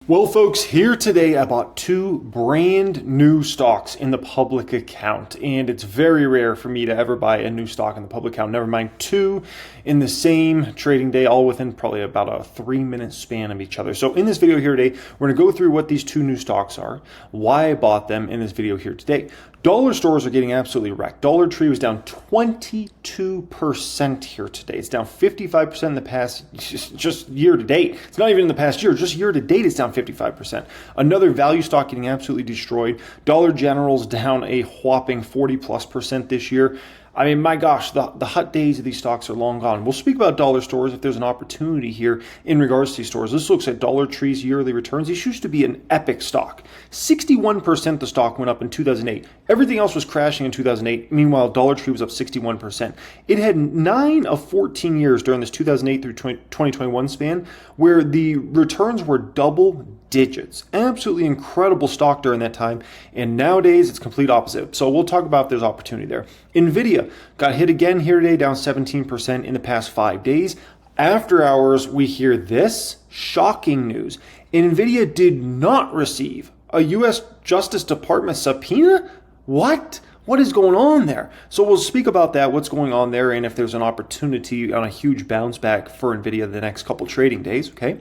Well, folks, here today I bought two brand new stocks in the public account, and it's very rare for me to ever buy a new stock in the public account, never mind two in the same trading day, all within probably about a 3-minute span of each other. So in this video here today, we're going to go through what these two new stocks are, why I bought them in this video here today. Dollar stores are getting absolutely wrecked. Dollar Tree was down 22% here today. It's down 55% in the past, just year to date. It's not even in the past year, just year to date it's down 55%. Another value stock getting absolutely destroyed. Dollar General's down a whopping 40+% this year. I mean, my gosh, the hot days of these stocks are long gone. We'll speak about dollar stores if there's an opportunity here in regards to these stores. This looks at Dollar Tree's yearly returns. This used to be an epic stock. 61% the stock went up in 2008. Everything else was crashing in 2008. Meanwhile, Dollar Tree was up 61%. It had 9 of 14 years during this 2008 through 2021 span where the returns were double digits. Absolutely incredible stock during that time. And nowadays it's complete opposite. So we'll talk about if there's opportunity there. Nvidia got hit again here today, down 17% in the past 5 days. After hours, we hear this shocking news. Nvidia did not receive a U.S. Justice Department subpoena. What is going on there? So we'll speak about that, what's going on there, and if there's an opportunity on a huge bounce back for Nvidia the next couple trading days, okay?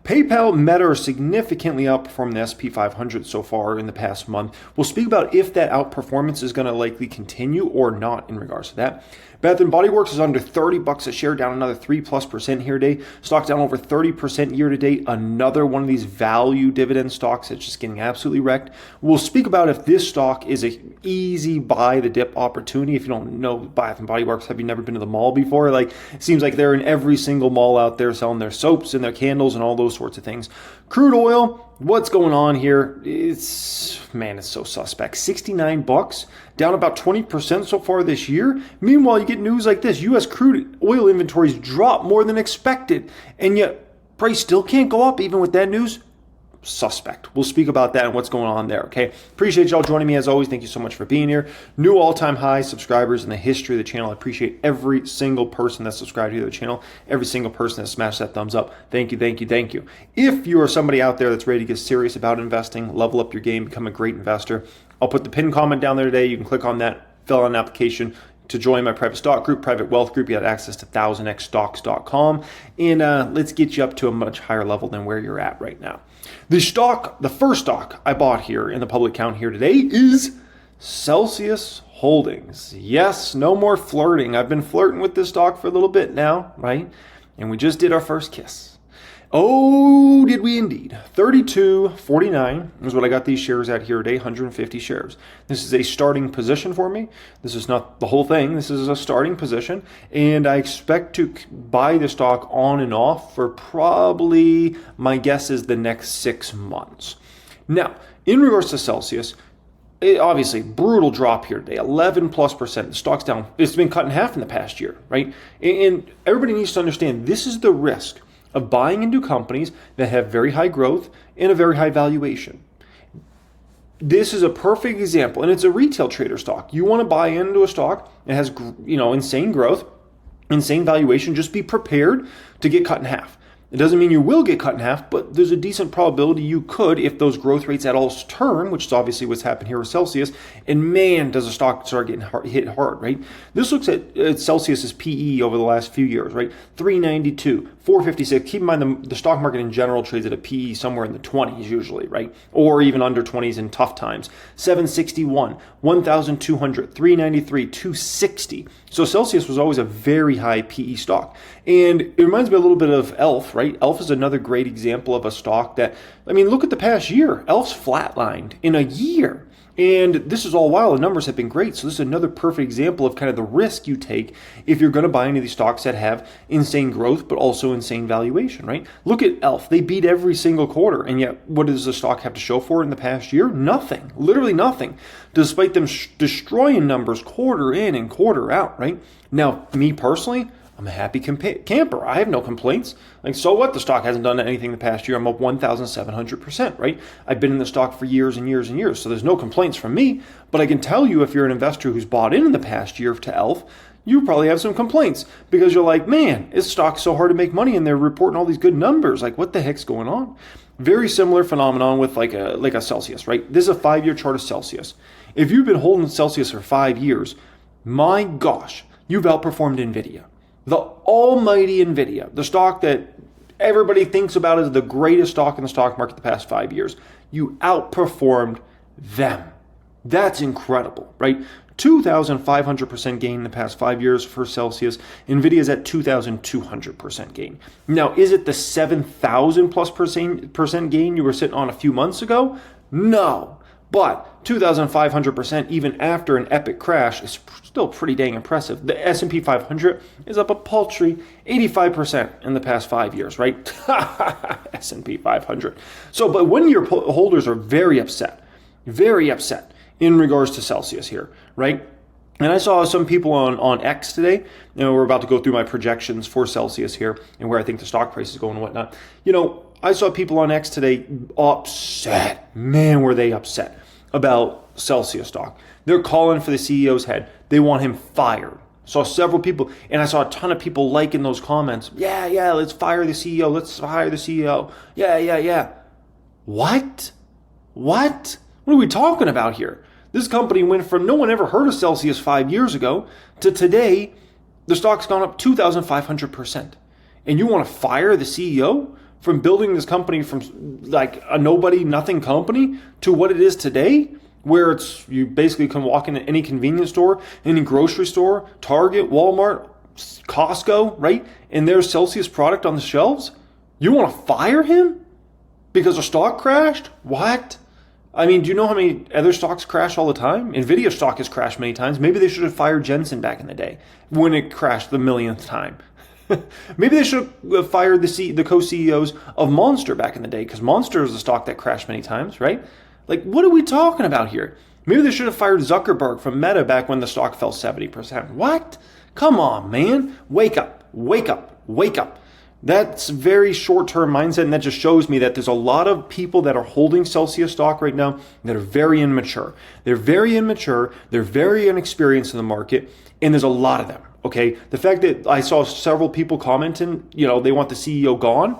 PayPal, Meta are significantly outperformed the SP 500 so far in the past month. We'll speak about if that outperformance is going to likely continue or not in regards to that. Bath & Body Works is under $30 a share, down another 3+% here today. Stock down over 30% year to date. Another one of these value dividend stocks that's just getting absolutely wrecked. We'll speak about if this stock is an easy buy the dip opportunity. If you don't know Bath & Body Works, have you never been to the mall before? Like, it seems like they're in every single mall out there selling their soaps and their candles and all those sorts of things. Crude oil, what's going on here? It's so suspect. $69, down about 20% so far this year. Meanwhile, you get news like this. U.S. crude oil inventories drop more than expected, and yet price still can't go up even with that news. Suspect. We'll speak about that and what's going on there, okay? Appreciate y'all joining me as always. Thank you so much for being here. New all-time high subscribers in the history of the channel. I appreciate every single person that's subscribed to the channel, every single person that smashed that thumbs up. Thank you, thank you, thank you. If you are somebody out there that's ready to get serious about investing, level up your game, become a great investor, I'll put the pinned comment down there today. You can click on that, fill out an application to join my private stock group, private wealth group. You have access to 1000xstocks.com, and let's get you up to a much higher level than where you're at right now. The first stock I bought here in the public account here today is Celsius Holdings. Yes, no more flirting. I've been flirting with this stock for a little bit now, right? And we just did our first kiss. Oh, did we indeed. $32.49 is what I got these shares at here today, 150 shares. This is a starting position for me. This is not the whole thing. This is a starting position. And I expect to buy the stock on and off for probably, my guess is the next 6 months. Now, in regards to Celsius, obviously, brutal drop here today, 11+%. The stock's down. It's been cut in half in the past year, right? And everybody needs to understand this is the risk of buying into companies that have very high growth and a very high valuation. This is a perfect example, and it's a retail trader stock. You want to buy into a stock that has, insane growth, insane valuation. Just be prepared to get cut in half. It doesn't mean you will get cut in half, but there's a decent probability you could if those growth rates at all turn, which is obviously what's happened here with Celsius. And man, does the stock start getting hit hard, right? This looks at Celsius's PE over the last few years, right? 392, 456. Keep in mind the stock market in general trades at a PE somewhere in the 20s usually, right? Or even under 20s in tough times. 761, 1,200, 393, 260. So Celsius was always a very high PE stock. And it reminds me a little bit of ELF, right? ELF is another great example of a stock that, look at the past year. ELF's flatlined in a year. And this is all while the numbers have been great. So this is another perfect example of kind of the risk you take if you're going to buy into these stocks that have insane growth, but also insane valuation, right? Look at ELF. They beat every single quarter. And yet, what does the stock have to show for it in the past year? Nothing. Literally nothing. Despite them destroying numbers quarter in and quarter out, right? Now, me personally, I'm a happy camper. I have no complaints. So what? The stock hasn't done anything the past year. I'm up 1,700%, right? I've been in the stock for years and years and years, so there's no complaints from me. But I can tell you if you're an investor who's bought in the past year to ELF, you probably have some complaints because you're like, man, this stock's so hard to make money and they're reporting all these good numbers. Like, what the heck's going on? Very similar phenomenon with like a Celsius, right? This is a 5-year chart of Celsius. If you've been holding Celsius for 5 years, my gosh, you've outperformed Nvidia. The almighty Nvidia, the stock that everybody thinks about as the greatest stock in the stock market the past 5 years. You outperformed them. That's incredible, right? 2,500% gain in the past 5 years for Celsius. Nvidia's at 2,200% gain. Now, is it the 7,000 plus percent gain you were sitting on a few months ago? No, but 2,500% even after an epic crash is still pretty dang impressive. The S&P 500 is up a paltry 85% in the past 5 years, right? S&P 500. So, but when your holders are very upset in regards to Celsius here, right? And I saw some people on X today. We're about to go through my projections for Celsius here and where I think the stock price is going and whatnot. I saw people on X today upset. Man, were they upset about Celsius stock. They're calling for the CEO's head. They want him fired. Saw several people, and I saw a ton of people liking those comments. Yeah, let's fire the CEO. Let's hire the CEO. Yeah. What? What are we talking about here? This company went from no one ever heard of Celsius 5 years ago to today, the stock's gone up 2,500%. And you want to fire the CEO from building this company from like a nobody, nothing company to what it is today, where you basically can walk into any convenience store, any grocery store, Target, Walmart, Costco, right? And there's Celsius product on the shelves. You want to fire him because the stock crashed? What? I mean, do you know how many other stocks crash all the time? Nvidia stock has crashed many times. Maybe they should have fired Jensen back in the day when it crashed the millionth time. Maybe they should have fired the co-CEOs of Monster back in the day, because Monster is a stock that crashed many times, right? Like, what are we talking about here? Maybe they should have fired Zuckerberg from Meta back when the stock fell 70%. What? Come on, man. Wake up. That's very short-term mindset, and that just shows me that there's a lot of people that are holding Celsius stock right now that are very immature. They're very inexperienced in the market, and there's a lot of them, okay? The fact that I saw several people commenting, they want the CEO gone,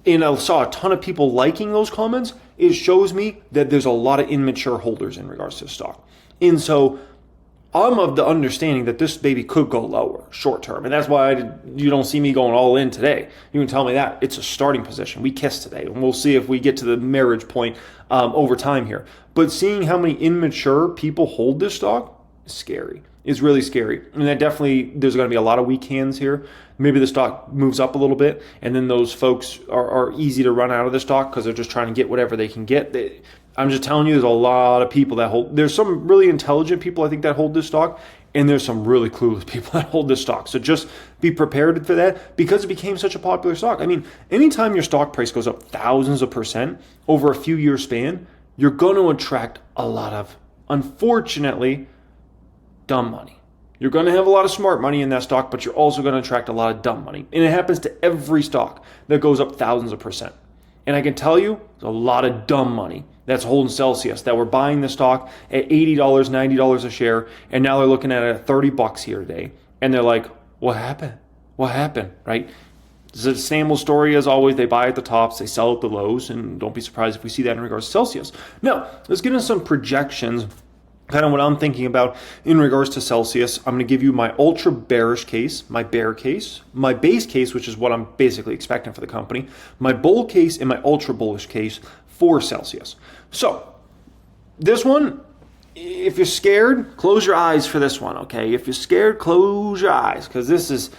and I saw a ton of people liking those comments, it shows me that there's a lot of immature holders in regards to stock. And so I'm of the understanding that this baby could go lower short term. And that's why you don't see me going all in today. You can tell me that. It's a starting position. We kissed today. And we'll see if we get to the marriage point over time here. But seeing how many immature people hold this stock is scary. It's really scary. And that definitely, there's going to be a lot of weak hands here. Maybe the stock moves up a little bit. And then those folks are easy to run out of the stock because they're just trying to get whatever they can get. I'm just telling you, there's a lot of people that hold. There's some really intelligent people, I think, that hold this stock, and there's some really clueless people that hold this stock. So just be prepared for that because it became such a popular stock. I mean, anytime your stock price goes up thousands of percent over a few year span, you're going to attract a lot of, unfortunately, dumb money. You're going to have a lot of smart money in that stock, but you're also going to attract a lot of dumb money. And it happens to every stock that goes up thousands of percent. And I can tell you, there's a lot of dumb money that's holding Celsius that were buying the stock at $80, $90 a share, and now they're looking at it at $30 here today. And they're like, what happened? What happened, right? It's the same old story as always. They buy at the tops, they sell at the lows, and don't be surprised if we see that in regards to Celsius. Now, let's get into some projections, kind of what I'm thinking about in regards to Celsius. I'm going to give you my ultra bearish case, my bear case, my base case, which is what I'm basically expecting for the company, my bull case, and my ultra bullish case for Celsius. So this one, if you're scared, close your eyes for this one, okay? If you're scared, close your eyes, because this is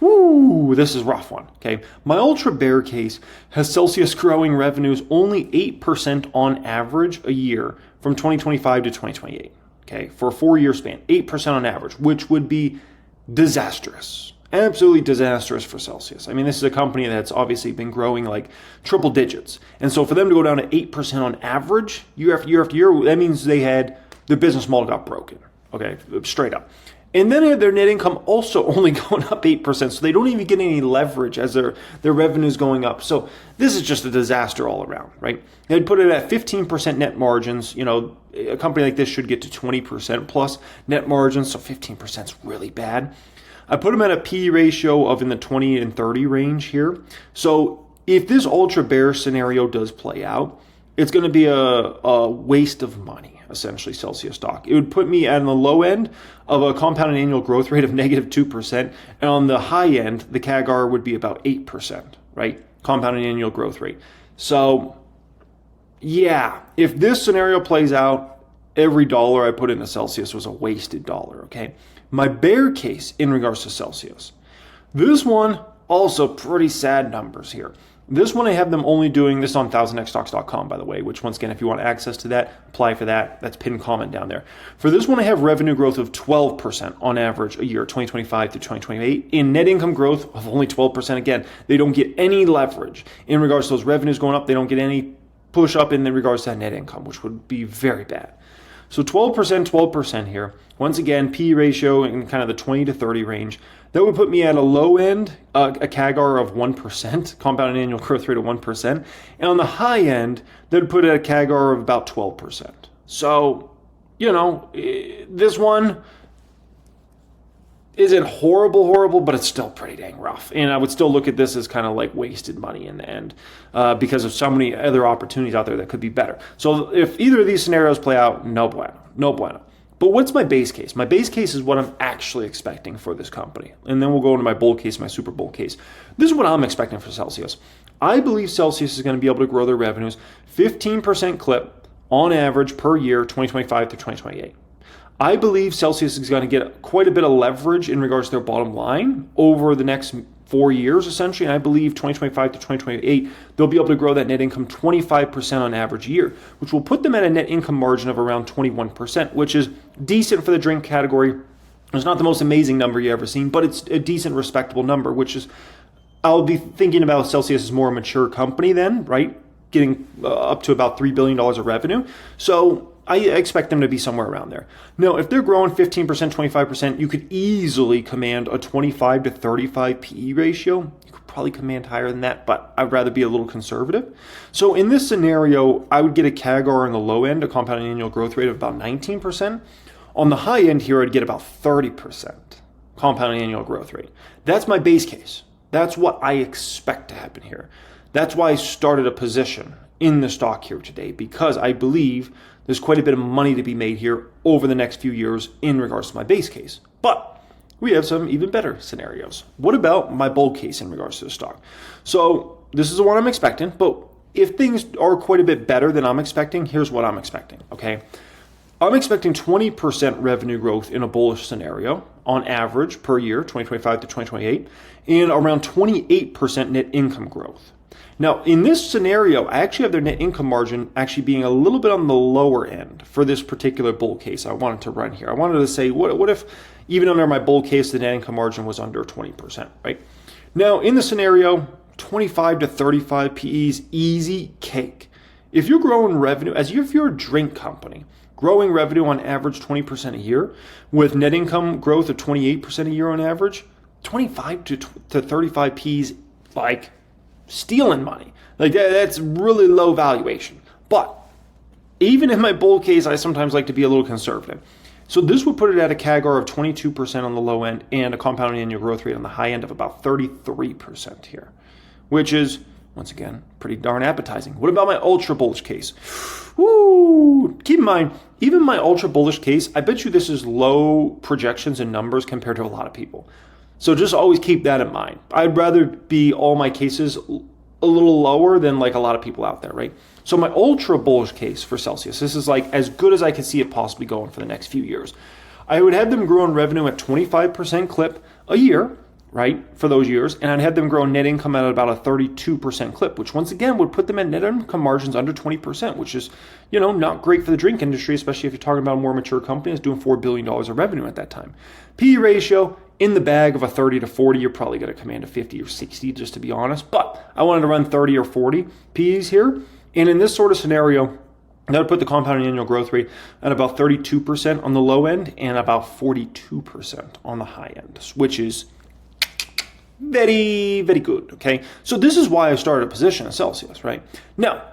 a rough one, okay? My ultra bear case has Celsius growing revenues only 8% on average a year from 2025 to 2028, okay? For a 4-year span, 8% on average, which would be disastrous. Absolutely disastrous for Celsius. I mean, this is a company that's obviously been growing like triple digits. And so for them to go down to 8% on average year after year after year, that means their business model got broken, okay, straight up. And then their net income also only going up 8%, so they don't even get any leverage as their revenue's going up. So this is just a disaster all around, right? They'd put it at 15% net margins. A company like this should get to 20% plus net margins, so 15% is really bad. I put them at a P ratio of in the 20 and 30 range here. So if this ultra bearish scenario does play out, it's going to be a waste of money, essentially, Celsius stock. It would put me at the low end of a compounded annual growth rate of negative 2%, and on the high end, the CAGR would be about 8%, right? Compounded annual growth rate. So, yeah, if this scenario plays out, every dollar I put into Celsius was a wasted dollar, okay? My bear case in regards to Celsius, this one, also pretty sad numbers here. This one, I have them only doing this on 1000xstocks.com, by the way, which once again, if you want access to that, apply for that. That's pinned comment down there. For this one, I have revenue growth of 12% on average a year, 2025 through 2028. In net income growth of only 12%. Again, they don't get any leverage. In regards to those revenues going up, they don't get any push up in regards to that net income, which would be very bad. So 12% here. Once again, P ratio in kind of the 20 to 30 range. That would put me at a low end, a CAGR of 1%, compounded annual growth rate of 1%. And on the high end, that would put it at a CAGR of about 12%. So, this one isn't horrible, but it's still pretty dang rough. And I would still look at this as kind of like wasted money in the end because of so many other opportunities out there that could be better. So if either of these scenarios play out, no bueno. But what's my base case? My base case is what I'm actually expecting for this company. And then we'll go into my bull case, my super bull case. This is what I'm expecting for Celsius. I believe Celsius is going to be able to grow their revenues 15% clip on average per year, 2025 to 2028. I believe Celsius is going to get quite a bit of leverage in regards to their bottom line over the next 4 years, essentially. And I believe 2025 to 2028, they'll be able to grow that net income 25% on average a year, which will put them at a net income margin of around 21%, which is decent for the drink category. It's not the most amazing number you've ever seen, but it's a decent, respectable number, which is, I'll be thinking about Celsius as more a mature company then, right? Getting up to about $3 billion of revenue. So I expect them to be somewhere around there. Now, if they're growing 15%, 25%, you could easily command a 25 to 35 PE ratio. You could probably command higher than that, but I'd rather be a little conservative. So in this scenario, I would get a CAGR on the low end, a compounded annual growth rate of about 19%. On the high end here, I'd get about 30% compounded annual growth rate. That's my base case. That's what I expect to happen here. That's why I started a position in the stock here today, because I believe there's quite a bit of money to be made here over the next few years in regards to my base case. But we have some even better scenarios. What about my bull case in regards to the stock? So this is the one I'm expecting, but if things are quite a bit better than I'm expecting, here's what I'm expecting, okay? I'm expecting 20% revenue growth in a bullish scenario on average per year, 2025 to 2028, and around 28% net income growth. Now, in this scenario, I actually have their net income margin actually being a little bit on the lower end for this particular bull case I wanted to run here. I wanted to say, what if even under my bull case, the net income margin was under 20%, right? Now, in the scenario, 25 to 35 PEs, easy cake. If you're growing revenue, if you're a drink company, growing revenue on average 20% a year with net income growth of 28% a year on average, 25 to 35 Ps, like stealing money. Like that's really low valuation. But even in my bull case, I sometimes like to be a little conservative. So this would put it at a CAGR of 22% on the low end and a compounded annual growth rate on the high end of about 33% here, which is, once again, pretty darn appetizing. What about my ultra bullish case? Woo! Keep in mind, even my ultra bullish case, I bet you this is low projections and numbers compared to a lot of people. So just always keep that in mind. I'd rather be all my cases a little lower than like a lot of people out there, right? So my ultra bullish case for Celsius, this is like as good as I can see it possibly going for the next few years. I would have them grow in revenue at 25% clip a year, right, for those years, and I'd have them grow net income at about a 32% clip, which once again would put them at net income margins under 20%, which is, not great for the drink industry, especially if you're talking about a more mature company that's doing $4 billion of revenue at that time. P ratio, in the bag of a 30 to 40, you're probably going to command a 50 or 60, just to be honest, but I wanted to run 30 or 40 Ps here, and in this sort of scenario, that would put the compounded annual growth rate at about 32% on the low end and about 42% on the high end, which is very, very good, okay? So this is why I started a position at Celsius, right? Now,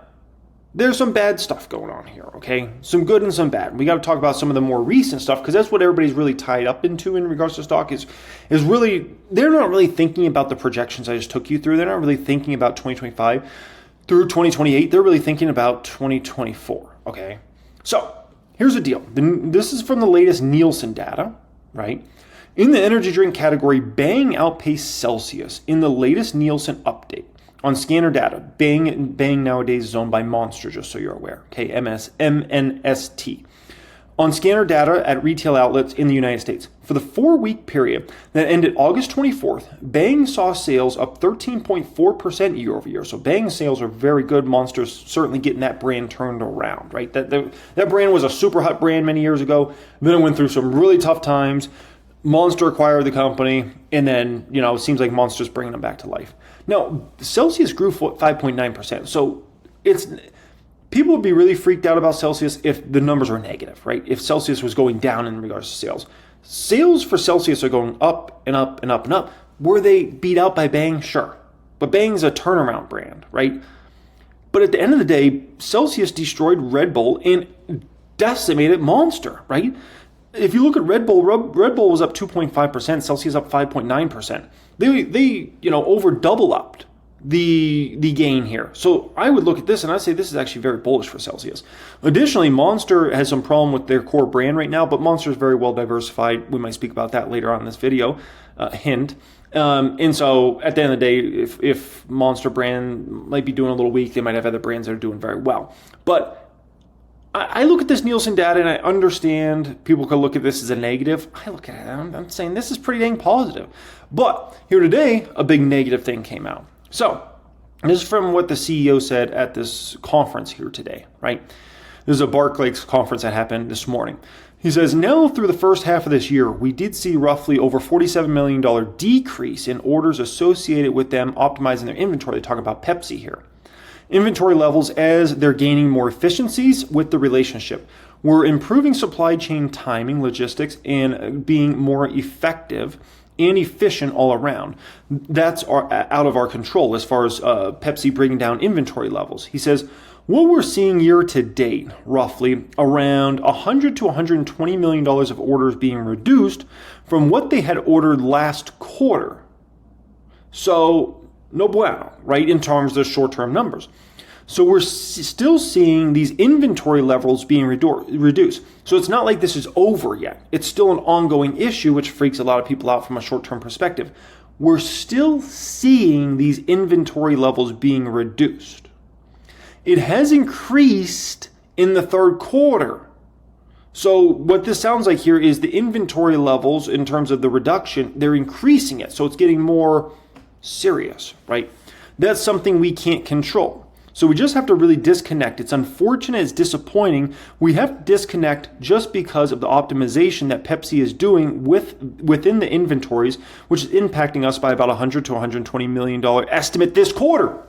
there's some bad stuff going on here, okay? Some good and some bad. We got to talk about some of the more recent stuff because that's what everybody's really tied up into in regards to stock is really, they're not really thinking about the projections I just took you through. They're not really thinking about 2025 through 2028. They're really thinking about 2024, okay? So here's the deal. This is from the latest Nielsen data, right? In the energy drink category, Bang outpaced Celsius in the latest Nielsen update. On scanner data, Bang nowadays is owned by Monster, just so you're aware. Okay, MNST. On scanner data at retail outlets in the United States, for the 4-week period that ended August 24th, Bang saw sales up 13.4% year over year. So Bang sales are very good. Monster's certainly getting that brand turned around, right? That brand was a super hot brand many years ago. Then it went through some really tough times. Monster acquired the company, and then, it seems like Monster's bringing them back to life. Now, Celsius grew 5.9%. So people would be really freaked out about Celsius if the numbers were negative, right? If Celsius was going down in regards to sales. Sales for Celsius are going up and up and up and up. Were they beat out by Bang? Sure. But Bang's a turnaround brand, right? But at the end of the day, Celsius destroyed Red Bull and decimated Monster, right? If you look at Red Bull was up 2.5%, Celsius up 5.9%. They over double upped the gain here. So I would look at this and I'd say this is actually very bullish for Celsius. Additionally, Monster has some problem with their core brand right now, but Monster is very well diversified. We might speak about that later on in this video. Hint. And so at the end of the day, if Monster brand might be doing a little weak, they might have other brands that are doing very well. But I look at this Nielsen data and I understand people could look at this as a negative. I look at it and I'm saying this is pretty dang positive. But here today, a big negative thing came out. So this is from what the CEO said at this conference here today, right? This is a Barclays conference that happened this morning. He says, now through the first half of this year, we did see roughly over $47 million decrease in orders associated with them optimizing their inventory. They talk about Pepsi here. Inventory levels as they're gaining more efficiencies with the relationship. We're improving supply chain timing, logistics, and being more effective and efficient all around. That's out of our control as far as Pepsi bringing down inventory levels. He says, what we're seeing year to date, roughly around $100 to $120 million of orders being reduced from what they had ordered last quarter. So, no bueno, right, in terms of short-term numbers. So we're still seeing these inventory levels being reduced. So it's not like this is over yet. It's still an ongoing issue, which freaks a lot of people out from a short-term perspective. We're still seeing these inventory levels being reduced. It has increased in the third quarter. So what this sounds like here is the inventory levels in terms of the reduction, they're increasing it. So it's getting more serious, right? That's something we can't control. So we just have to really disconnect. It's unfortunate, it's disappointing. We have to disconnect just because of the optimization that Pepsi is doing within the inventories, which is impacting us by about $100 to $120 million estimate this quarter.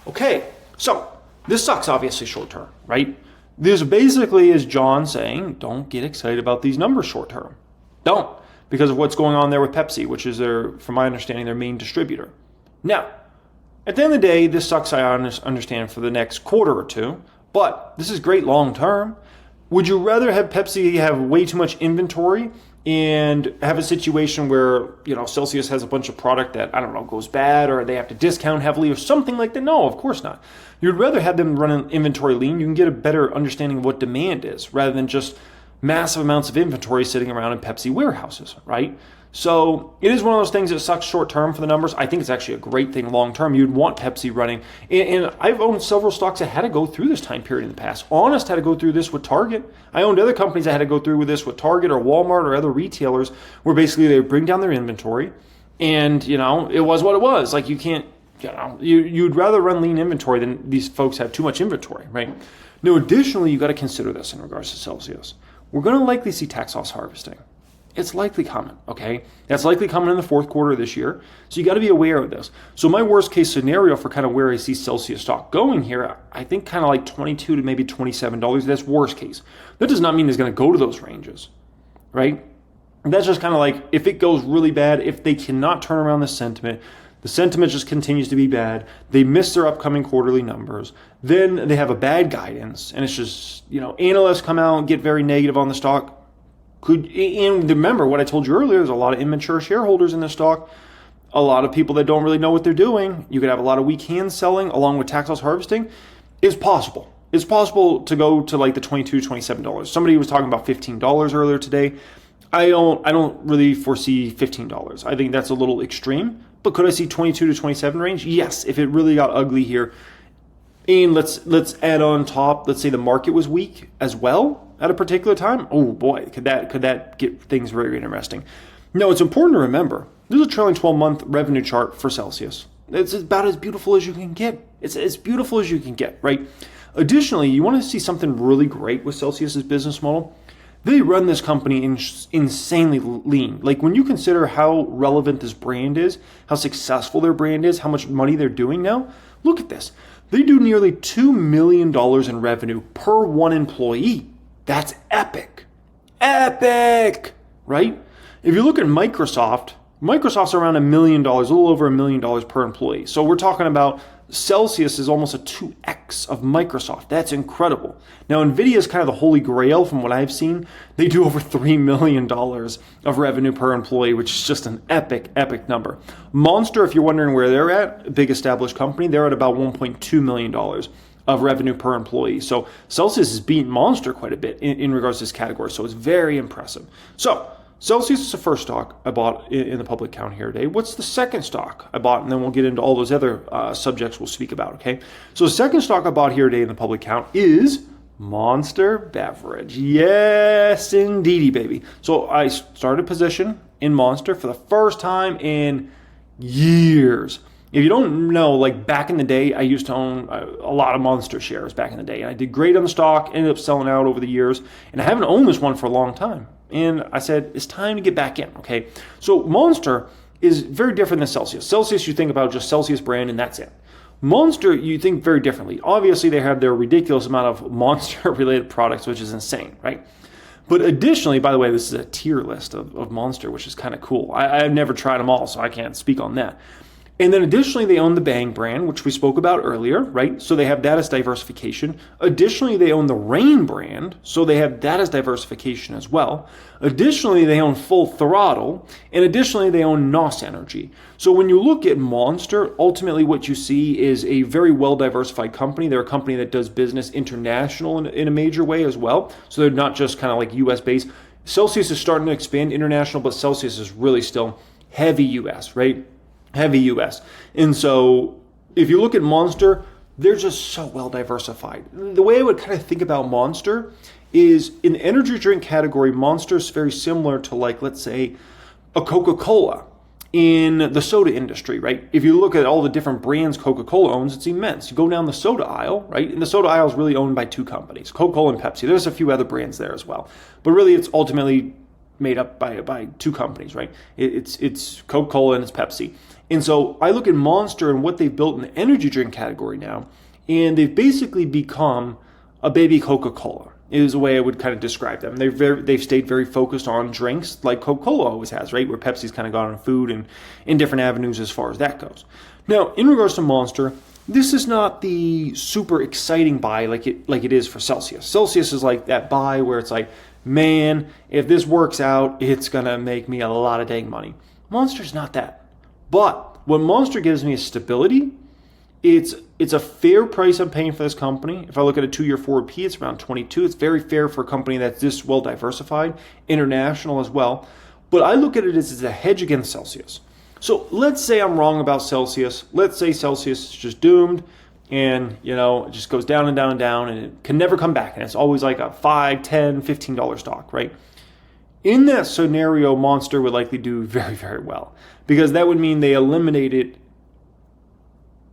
Okay, so this sucks obviously short term, right? This basically is John saying, don't get excited about these numbers short term. Don't. Because of what's going on there with Pepsi, which is from my understanding, their main distributor. Now, at the end of the day, this sucks, I understand, for the next quarter or two, but this is great long term. Would you rather have Pepsi have way too much inventory and have a situation where, Celsius has a bunch of product that, goes bad or they have to discount heavily or something like that? No, of course not. You'd rather have them run an inventory lean. You can get a better understanding of what demand is rather than just massive amounts of inventory sitting around in Pepsi warehouses, right? So it is one of those things that sucks short term for the numbers. I think it's actually a great thing long term. You'd want Pepsi running. And I've owned several stocks that had to go through this time period in the past. Honest had to go through this with Target. I owned other companies that had to go through with this with Target or Walmart or other retailers where basically they would bring down their inventory and, it was what it was. Like you can't, you'd rather run lean inventory than these folks have too much inventory, right? Now, additionally, you got to consider this in regards to Celsius. We're going to likely see tax loss harvesting. It's likely coming, okay? That's likely coming in the fourth quarter of this year. So you got to be aware of this. So my worst case scenario for kind of where I see Celsius stock going here, I think kind of like $22 to maybe $27. That's worst case. That does not mean it's going to go to those ranges, right? That's just kind of like if it goes really bad, if they cannot turn around the sentiment, The sentiment just continues to be bad. They miss their upcoming quarterly numbers. Then they have a bad guidance, and it's just, analysts come out and get very negative on the stock. And remember what I told you earlier, there's a lot of immature shareholders in the stock, a lot of people that don't really know what they're doing. You could have a lot of weak hand selling along with tax loss harvesting. It's possible. It's possible to go to like the $22, $27. Somebody was talking about $15 earlier today. I don't really foresee $15. I think that's a little extreme. But could I see 22 to 27 range? Yes, if it really got ugly here. And let's add on top, let's say the market was weak as well at a particular time. Oh boy, could that get things very interesting. No, it's important to remember, there's a trailing 12-month revenue chart for Celsius. It's about as beautiful as you can get. It's as beautiful as you can get, right? Additionally, you want to see something really great with Celsius's business model. They run this company insanely lean. Like when you consider how relevant this brand is, how successful their brand is, how much money they're doing now, look at this. They do nearly $2 million in revenue per one employee. That's epic. Epic, right? If you look at Microsoft's around $1 million, a little over $1 million per employee. So we're talking about Celsius is almost a 2x of Microsoft. That's incredible. Now, Nvidia is kind of the holy grail from what I've seen. They do over $3 million of revenue per employee, which is just an epic, epic number. Monster, if you're wondering where they're at, a big established company, they're at about $1.2 million of revenue per employee. So Celsius has beaten Monster quite a bit in regards to this category. So it's very impressive. So Celsius is the first stock I bought in the public count here today. What's the second stock I bought? And then we'll get into all those other subjects we'll speak about, okay? So the second stock I bought here today in the public count is Monster Beverage. Yes, indeedy, baby. So I started a position in Monster for the first time in years. If you don't know, like back in the day, I used to own a lot of Monster shares back in the day. And I did great on the stock, ended up selling out over the years. And I haven't owned this one for a long time. And I said, it's time to get back in, okay? So Monster is very different than Celsius. Celsius, you think about just Celsius brand and that's it. Monster, you think very differently. Obviously, they have their ridiculous amount of Monster-related products, which is insane, right? But additionally, by the way, this is a tier list of Monster, which is kind of cool. I've never tried them all, so I can't speak on that. And then additionally, they own the Bang brand, which we spoke about earlier, right? So they have that as diversification. Additionally, they own the Rain brand, so they have that as diversification as well. Additionally, they own Full Throttle, and additionally, they own NOS Energy. So when you look at Monster, ultimately what you see is a very well-diversified company. They're a company that does business international in a major way as well. So they're not just kind of like US-based. Celsius is starting to expand international, but Celsius is really still heavy US, right? Heavy US. And so if you look at Monster, they're just so well diversified. The way I would kind of think about Monster is in the energy drink category, Monster is very similar to like, let's say, a Coca-Cola in the soda industry, right? If you look at all the different brands Coca-Cola owns, it's immense. You go down the soda aisle, right? And the soda aisle is really owned by two companies, Coca-Cola and Pepsi. There's a few other brands there as well. But really it's ultimately made up by two companies, right? It's Coca-Cola and it's Pepsi. And so I look at Monster and what they've built in the energy drink category now, and they've basically become a baby Coca-Cola, is the way I would kind of describe them. They've stayed very focused on drinks like Coca-Cola always has, right? Where Pepsi's kind of gone on food and in different avenues as far as that goes. Now, in regards to Monster, this is not the super exciting buy like it is for Celsius. Celsius is like that buy where it's like, man, if this works out, it's going to make me a lot of dang money. Monster's not that. But what Monster gives me is stability. It's a fair price I'm paying for this company. If I look at a 2-year forward P, it's around 22. It's very fair for a company that's this well diversified, international as well. But I look at it as a hedge against Celsius. So let's say I'm wrong about Celsius. Let's say Celsius is just doomed and, it just goes down and down and down and it can never come back. And it's always like a $5, $10, $15 stock, right? In that scenario, Monster would likely do very, very well because that would mean they eliminated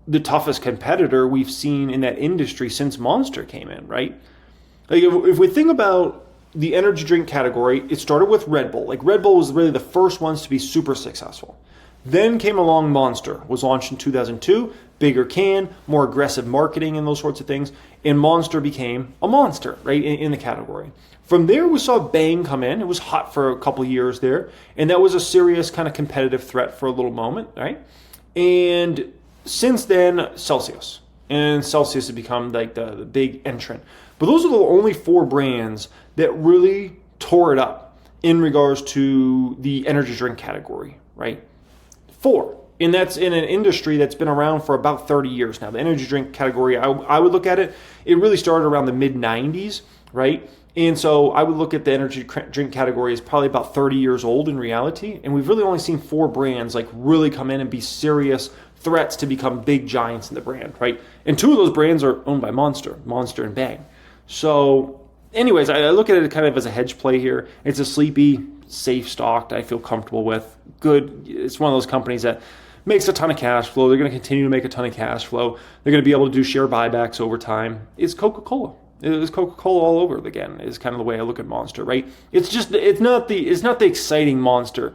the toughest competitor we've seen in that industry since Monster came in, right? Like if we think about the energy drink category, it started with Red Bull. Like Red Bull was really the first ones to be super successful. Then came along Monster, was launched in 2002, bigger can, more aggressive marketing and those sorts of things, and Monster became a monster, right, in the category. From there, we saw Bang come in. It was hot for a couple years there, and that was a serious kind of competitive threat for a little moment, right? And since then, Celsius. And Celsius has become like the big entrant. But those are the only 4 brands that really tore it up in regards to the energy drink category, right? 4. And that's in an industry that's been around for about 30 years now. The energy drink category, I would look at it, it really started around the mid-90s, right? And so I would look at the energy drink category as probably about 30 years old in reality. And we've really only seen 4 brands like really come in and be serious threats to become big giants in the brand, right? And 2 of those brands are owned by Monster and Bang. So anyways, I look at it kind of as a hedge play here. It's a sleepy, safe stock that I feel comfortable with. Good. It's one of those companies that makes a ton of cash flow. They're going to continue to make a ton of cash flow. They're going to be able to do share buybacks over time. It's Coca-Cola. It's Coca-Cola all over again is kind of the way I look at Monster, right? It's not the exciting Monster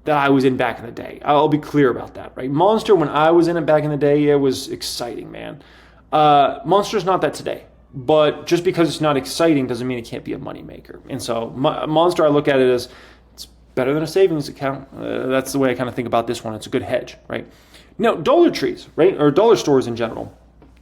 that I was in back in the day. I'll be clear about that, right? Monster, when I was in it back in the day, it was exciting, man. Monster's not that today. But just because it's not exciting doesn't mean it can't be a moneymaker. And so Monster, I look at it as it's better than a savings account. That's the way I kind of think about this one. It's a good hedge, right? Now, dollar trees, right, or dollar stores in general,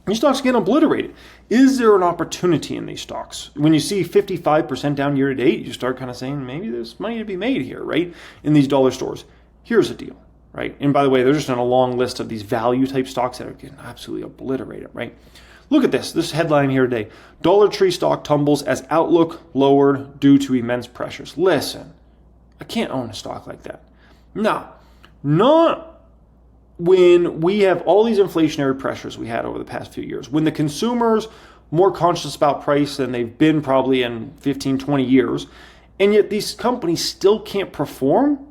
these stocks get obliterated. Is there an opportunity in these stocks? When you see 55% down year to date, you start kind of saying maybe there's money to be made here, right, in these dollar stores. Here's the deal, right? And by the way, they're just on a long list of these value type stocks that are getting absolutely obliterated, right? Look at this headline here today. Dollar Tree stock tumbles as outlook lowered due to immense pressures. Listen, I can't own a stock like that. No, not when we have all these inflationary pressures we had over the past few years. When the consumer's more conscious about price than they've been probably in 15, 20 years, and yet these companies still can't perform?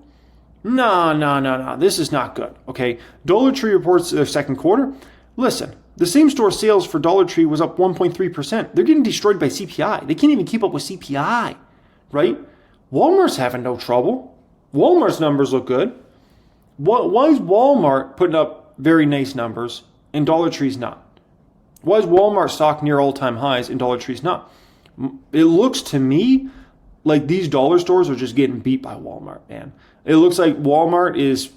No. This is not good, okay? Dollar Tree reports their second quarter. Listen, the same-store sales for Dollar Tree was up 1.3%. They're getting destroyed by CPI. They can't even keep up with CPI, right? Walmart's having no trouble. Walmart's numbers look good. Why is Walmart putting up very nice numbers and Dollar Tree's not? Why is Walmart stock near all-time highs and Dollar Tree's not? It looks to me like these dollar stores are just getting beat by Walmart, man. It looks like Walmart is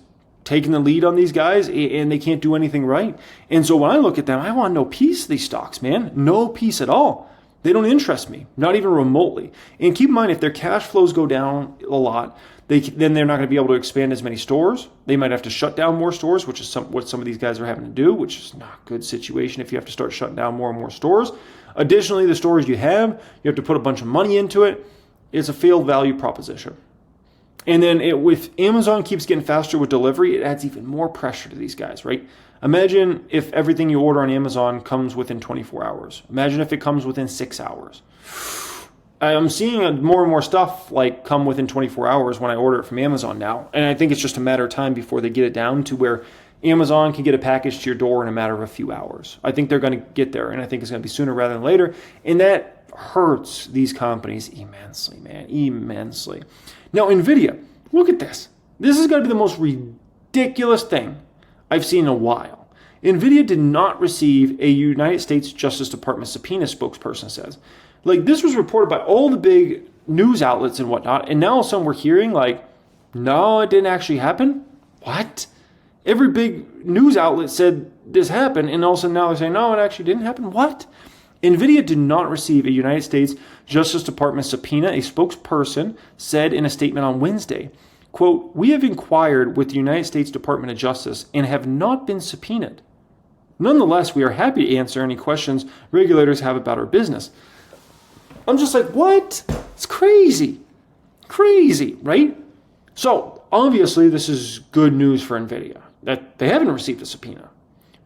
taking the lead on these guys and they can't do anything right. And so when I look at them, I want no piece of these stocks, man. No piece at all. They don't interest me, not even remotely. And keep in mind, if their cash flows go down a lot, then they're not going to be able to expand as many stores. They might have to shut down more stores, which is what some of these guys are having to do, which is not a good situation if you have to start shutting down more and more stores. Additionally, the stores you have to put a bunch of money into it. It's a failed value proposition. And then with Amazon keeps getting faster with delivery, it adds even more pressure to these guys, right? Imagine if everything you order on Amazon comes within 24 hours. Imagine if it comes within 6 hours. I'm seeing more and more stuff like come within 24 hours when I order it from Amazon now. And I think it's just a matter of time before they get it down to where Amazon can get a package to your door in a matter of a few hours. I think they're going to get there, and I think it's going to be sooner rather than later. And that hurts these companies immensely, man, immensely. Now, Nvidia, look at this. This is going to be the most ridiculous thing I've seen in a while. Nvidia did not receive a United States Justice Department subpoena, spokesperson says. Like, this was reported by all the big news outlets and whatnot, and now all of a sudden we're hearing, like, no, it didn't actually happen? What? Every big news outlet said this happened, and all of a sudden now they're saying, no, it actually didn't happen? What? Nvidia did not receive a United States Justice Department subpoena, a spokesperson said in a statement on Wednesday. Quote, "We have inquired with the United States Department of Justice and have not been subpoenaed. Nonetheless, we are happy to answer any questions regulators have about our business." I'm just like, what? It's crazy. Crazy, right? So, obviously, this is good news for Nvidia, that they haven't received a subpoena.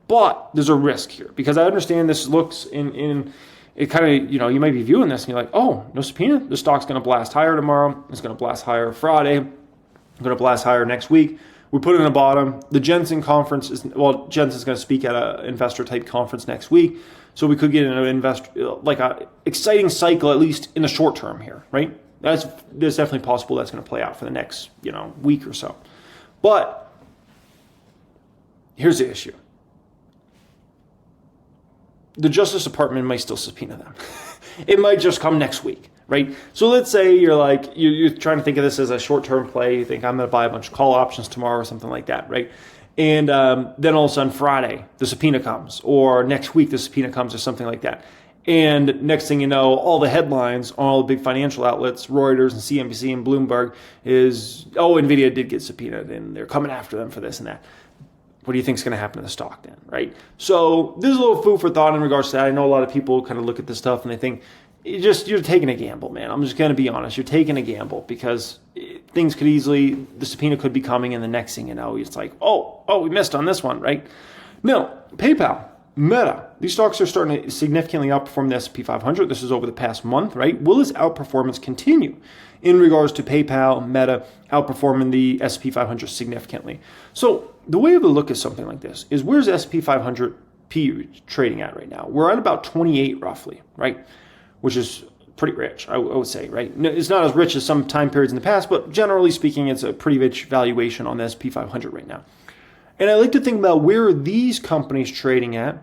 But there's a risk here, because I understand this looks in it kind of, you might be viewing this and you're like, oh, no subpoena? The stock's going to blast higher tomorrow. It's going to blast higher Friday. It's going to blast higher next week. We put it in the bottom. The Jensen conference Jensen's going to speak at an investor type conference next week. So we could get an a exciting cycle, at least in the short term here, right? There's definitely possible that's going to play out for the next, week or so. But here's the issue. The Justice Department might still subpoena them. It might just come next week, right? So let's say you're trying to think of this as a short-term play. You think I'm going to buy a bunch of call options tomorrow or something like that, right? And then all of a sudden Friday, the subpoena comes, or next week the subpoena comes, or something like that. And next thing you know, all the headlines on all the big financial outlets, Reuters and CNBC and Bloomberg, is, oh, Nvidia did get subpoenaed and they're coming after them for this and that. What do you think is going to happen to the stock then, right? So there's a little food for thought in regards to that. I know a lot of people kind of look at this stuff and they think, you're taking a gamble, man. I'm just going to be honest. You're taking a gamble because things could easily, the subpoena could be coming, and the next thing you know, it's like, oh, we missed on this one, right? No, PayPal, Meta, these stocks are starting to significantly outperform the S&P 500. This is over the past month, right? Will this outperformance continue in regards to PayPal, Meta, outperforming the S&P 500 significantly? So the way to look at something like this is, where's S&P 500 P trading at right now? We're at about 28 roughly, right? Which is pretty rich, I would say, right? It's not as rich as some time periods in the past, but generally speaking, it's a pretty rich valuation on the S&P 500 right now. And I like to think about, where are these companies trading at,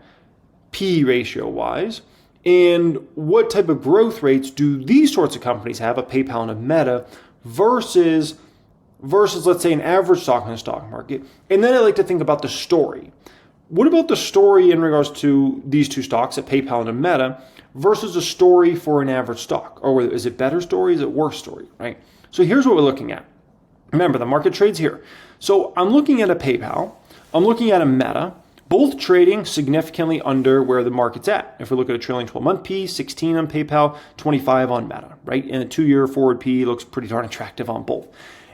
P ratio-wise, and what type of growth rates do these sorts of companies have, a PayPal and a Meta, versus let's say an average stock in the stock market. And then I like to think about the story. What about the story in regards to these two stocks, a PayPal and a Meta, versus a story for an average stock? Or is it better story? Is it worse story, right? So here's what we're looking at. Remember, the market trades here. So I'm looking at a PayPal. I'm looking at a Meta, both trading significantly under where the market's at. If we look at a trailing 12-month P, 16 on PayPal, 25 on Meta, right? And a 2-year forward P looks pretty darn attractive on both.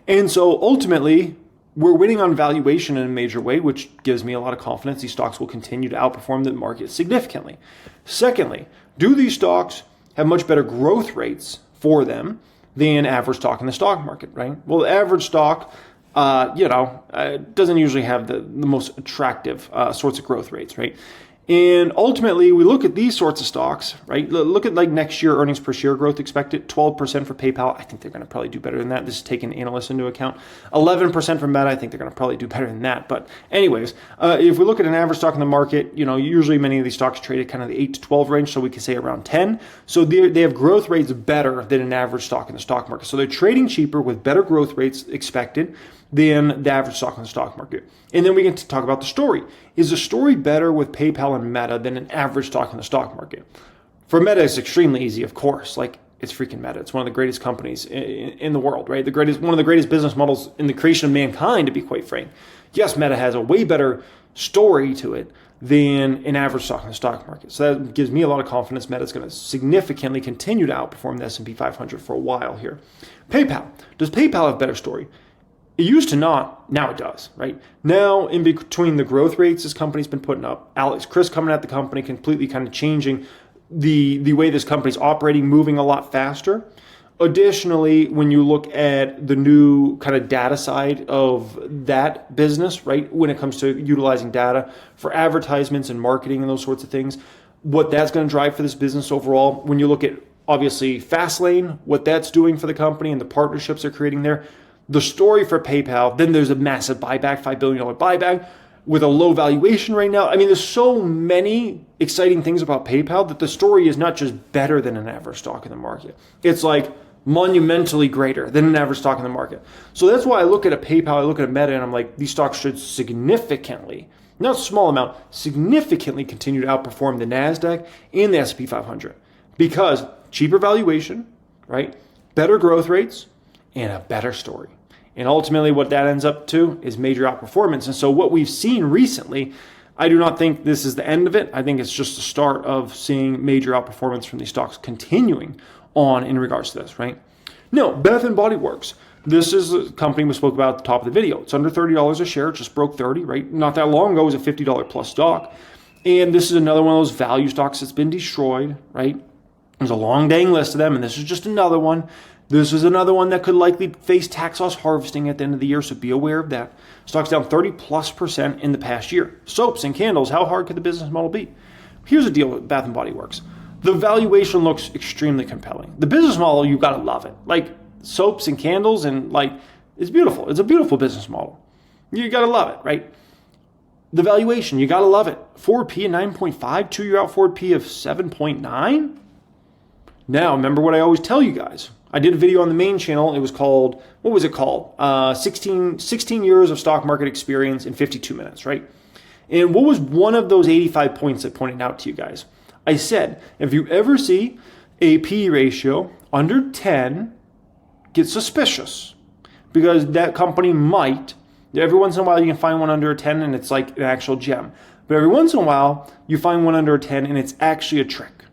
And so ultimately, we're winning on valuation in a major way, which gives me a lot of confidence these stocks will continue to outperform the market significantly. Secondly, do these stocks have much better growth rates for them than average stock in the stock market, right? Well, the average stock, doesn't usually have the most attractive sorts of growth rates, right? And ultimately, we look at these sorts of stocks, right? Look at like next year earnings per share growth expected, 12% for PayPal. I think they're going to probably do better than that. This is taking analysts into account. 11% for Meta. I think they're going to probably do better than that. But anyways, if we look at an average stock in the market, usually many of these stocks trade at kind of the 8 to 12 range, so we can say around 10. So they have growth rates better than an average stock in the stock market. So they're trading cheaper with better growth rates expected than the average stock in the stock market. And then we get to talk about the story. Is the story better with PayPal and Meta than an average stock in the stock market? For Meta, it's extremely easy, of course. Like, it's freaking Meta. It's one of the greatest companies in the world, right? One of the greatest business models in the creation of mankind, to be quite frank. Yes, Meta has a way better story to it than an average stock in the stock market. So that gives me a lot of confidence Meta is going to significantly continue to outperform the S&P 500 for a while here. PayPal. Does PayPal have a better story? It used to not, now it does, right? Now, in between the growth rates this company's been putting up, Chris coming at the company, completely kind of changing the way this company's operating, moving a lot faster. Additionally, when you look at the new kind of data side of that business, right, when it comes to utilizing data for advertisements and marketing and those sorts of things, what that's going to drive for this business overall, when you look at, obviously, Fastlane, what that's doing for the company and the partnerships they're creating there, the story for PayPal, then there's a massive buyback, $5 billion buyback with a low valuation right now. I mean, there's so many exciting things about PayPal that the story is not just better than an average stock in the market. It's like monumentally greater than an average stock in the market. So that's why I look at a PayPal, I look at a Meta, and I'm like, these stocks should significantly, not a small amount, significantly continue to outperform the NASDAQ and the S&P 500 because cheaper valuation, right? Better growth rates, and a better story. And ultimately what that ends up to is major outperformance. And so what we've seen recently, I do not think this is the end of it. I think it's just the start of seeing major outperformance from these stocks continuing on in regards to this, right? No, Bath & Body Works. This is a company we spoke about at the top of the video. It's under $30 a share. It just broke 30, right? Not that long ago, it was a $50 plus stock. And this is another one of those value stocks that's been destroyed, right? There's a long dang list of them, and this is just another one. This is another one that could likely face tax loss harvesting at the end of the year, so be aware of that. Stock's down 30+% in the past year. Soaps and candles, how hard could the business model be? Here's the deal with Bath & Body Works. The valuation looks extremely compelling. The business model, you gotta love it. Like soaps and candles and like, it's beautiful. It's a beautiful business model. You gotta love it, right? The valuation, you gotta love it. Forward P of 9.5, 2-year out forward P of 7.9. Now, remember what I always tell you guys. I did a video on the main channel. It was called, what was it called? 16 years of stock market experience in 52 minutes, right? And what was one of those 85 points I pointed out to you guys? I said, if you ever see a P/E ratio under 10, get suspicious, because that company might, every once in a while you can find one under a 10 and it's like an actual gem. But every once in a while you find one under a 10 and it's actually a trick.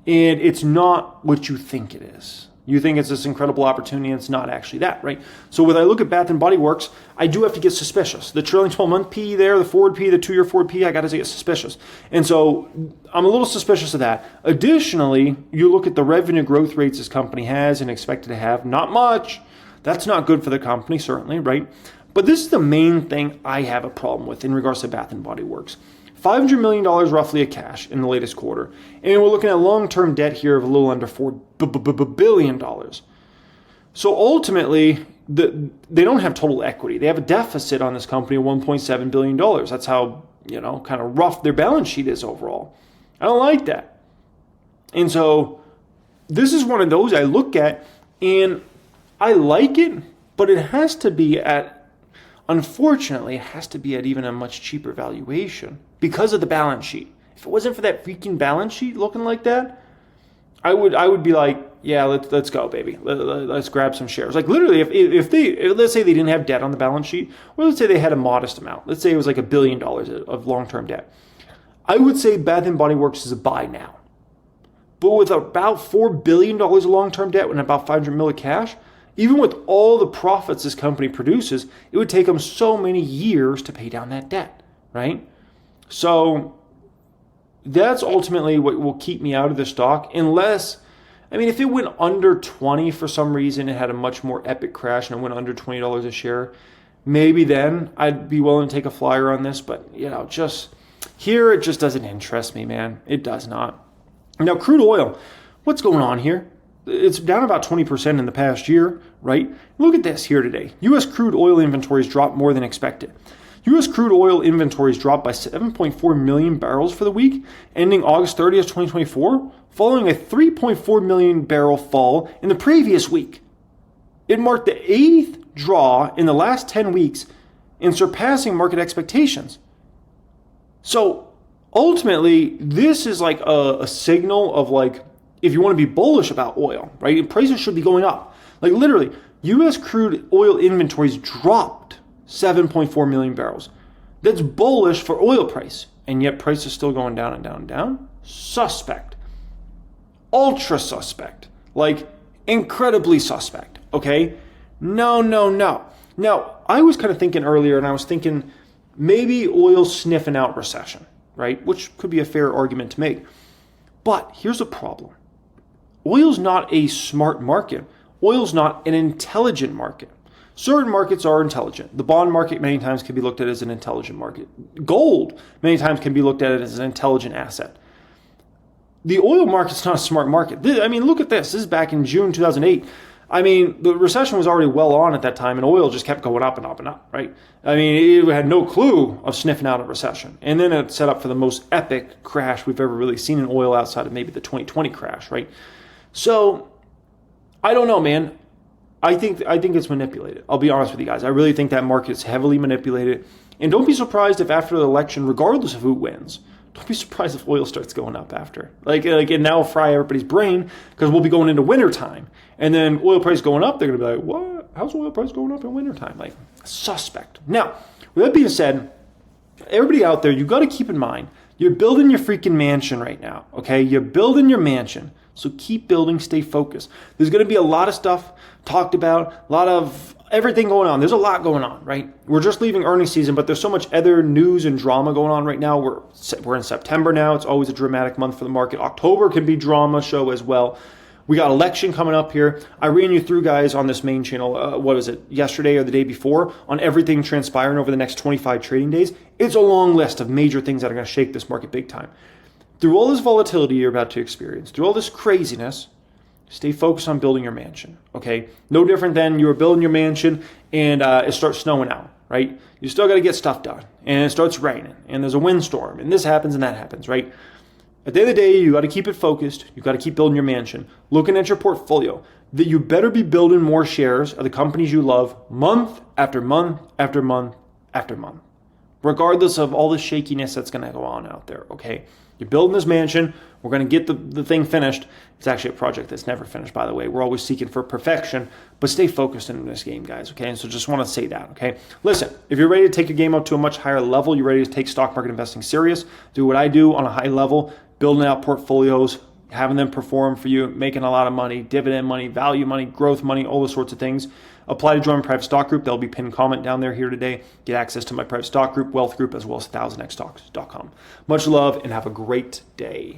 And it's not what you think it is. You think it's this incredible opportunity, and it's not actually that, right? So when I look at Bath & Body Works, I do have to get suspicious. The trailing 12-month P there, the forward P, the 2-year forward P, I got to get suspicious. And so I'm a little suspicious of that. Additionally, you look at the revenue growth rates this company has and expected to have, not much. That's not good for the company, certainly, right? But this is the main thing I have a problem with in regards to Bath & Body Works. $500 million roughly of cash in the latest quarter. And we're looking at long-term debt here of a little under $4 billion. So ultimately, they don't have total equity. They have a deficit on this company of $1.7 billion. That's how, kind of rough their balance sheet is overall. I don't like that. And so this is one of those I look at, and I like it, but it has to be unfortunately, it has to be at even a much cheaper valuation because of the balance sheet. If it wasn't for that freaking balance sheet looking like that, I would be like, yeah, let's go, baby. Let's grab some shares. Like literally, if let's say they didn't have debt on the balance sheet, or let's say they had a modest amount. Let's say it was like $1 billion of long-term debt. I would say Bath & Body Works is a buy now. But with about $4 billion of long-term debt and about $500 million cash, even with all the profits this company produces, it would take them so many years to pay down that debt, right? So that's ultimately what will keep me out of the stock, unless, if it went under 20 for some reason, it had a much more epic crash and it went under $20 a share, maybe then I'd be willing to take a flyer on this. But, just here, it just doesn't interest me, man. It does not. Now, crude oil, what's going on here? It's down about 20% in the past year, right? Look at this here today. U.S. crude oil inventories dropped more than expected. U.S. crude oil inventories dropped by 7.4 million barrels for the week, ending August 30th, 2024, following a 3.4 million barrel fall in the previous week. It marked the 8th draw in the last 10 weeks and surpassing market expectations. So ultimately, this is like a signal of like, if you want to be bullish about oil, right? Prices should be going up. Like literally, U.S. crude oil inventories dropped 7.4 million barrels. That's bullish for oil price. And yet price is still going down and down and down. Suspect. Ultra suspect. Like incredibly suspect. Okay? No. Now, I was kind of thinking earlier, and I was thinking maybe oil's sniffing out recession, right? Which could be a fair argument to make. But here's the problem. Oil's not a smart market. Oil's not an intelligent market. Certain markets are intelligent. The bond market many times can be looked at as an intelligent market. Gold many times can be looked at as an intelligent asset. The oil market's not a smart market. Look at this. This is back in June 2008. The recession was already well on at that time, and oil just kept going up and up and up, right? It had no clue of sniffing out a recession. And then it set up for the most epic crash we've ever really seen in oil outside of maybe the 2020 crash, right? So, I don't know, man. I think it's manipulated. I'll be honest with you guys. I really think that market's heavily manipulated. And don't be surprised if after the election, regardless of who wins, don't be surprised if oil starts going up after. Like and now fry everybody's brain, because we'll be going into wintertime. And then oil price going up, they're going to be like, what? How's oil price going up in wintertime? Like, suspect. Now, with that being said, everybody out there, you got to keep in mind, you're building your freaking mansion right now, okay? You're building your mansion. So keep building, stay focused. There's going to be a lot of stuff talked about, a lot of everything going on. There's a lot going on, right? We're just leaving earnings season, but there's so much other news and drama going on right now. We're in September now. It's always a dramatic month for the market. October can be drama show as well. We got election coming up here. I ran you through, guys, on this main channel, what was it, yesterday or the day before, on everything transpiring over the next 25 trading days. It's a long list of major things that are going to shake this market big time. Through all this volatility you're about to experience, through all this craziness, stay focused on building your mansion, okay? No different than you were building your mansion and it starts snowing out, right? You still got to get stuff done, and it starts raining, and there's a windstorm, and this happens and that happens, right? At the end of the day, you got to keep it focused. You got to keep building your mansion, looking at your portfolio. that you better be building more shares of the companies you love month after month after month after month, regardless of all the shakiness that's going to go on out there, okay? You're building this mansion. We're going to get the thing finished. It's actually a project that's never finished, by the way. We're always seeking for perfection, but stay focused in this game, guys, okay? And so just want to say that, okay? Listen, if you're ready to take your game up to a much higher level, you're ready to take stock market investing serious, do what I do on a high level, building out portfolios, having them perform for you, making a lot of money, dividend money, value money, growth money, all those sorts of things. Apply to join my private stock group. There'll be pinned comment down there here today. Get access to my private stock group, wealth group, as well as 1000xstocks.com. Much love and have a great day.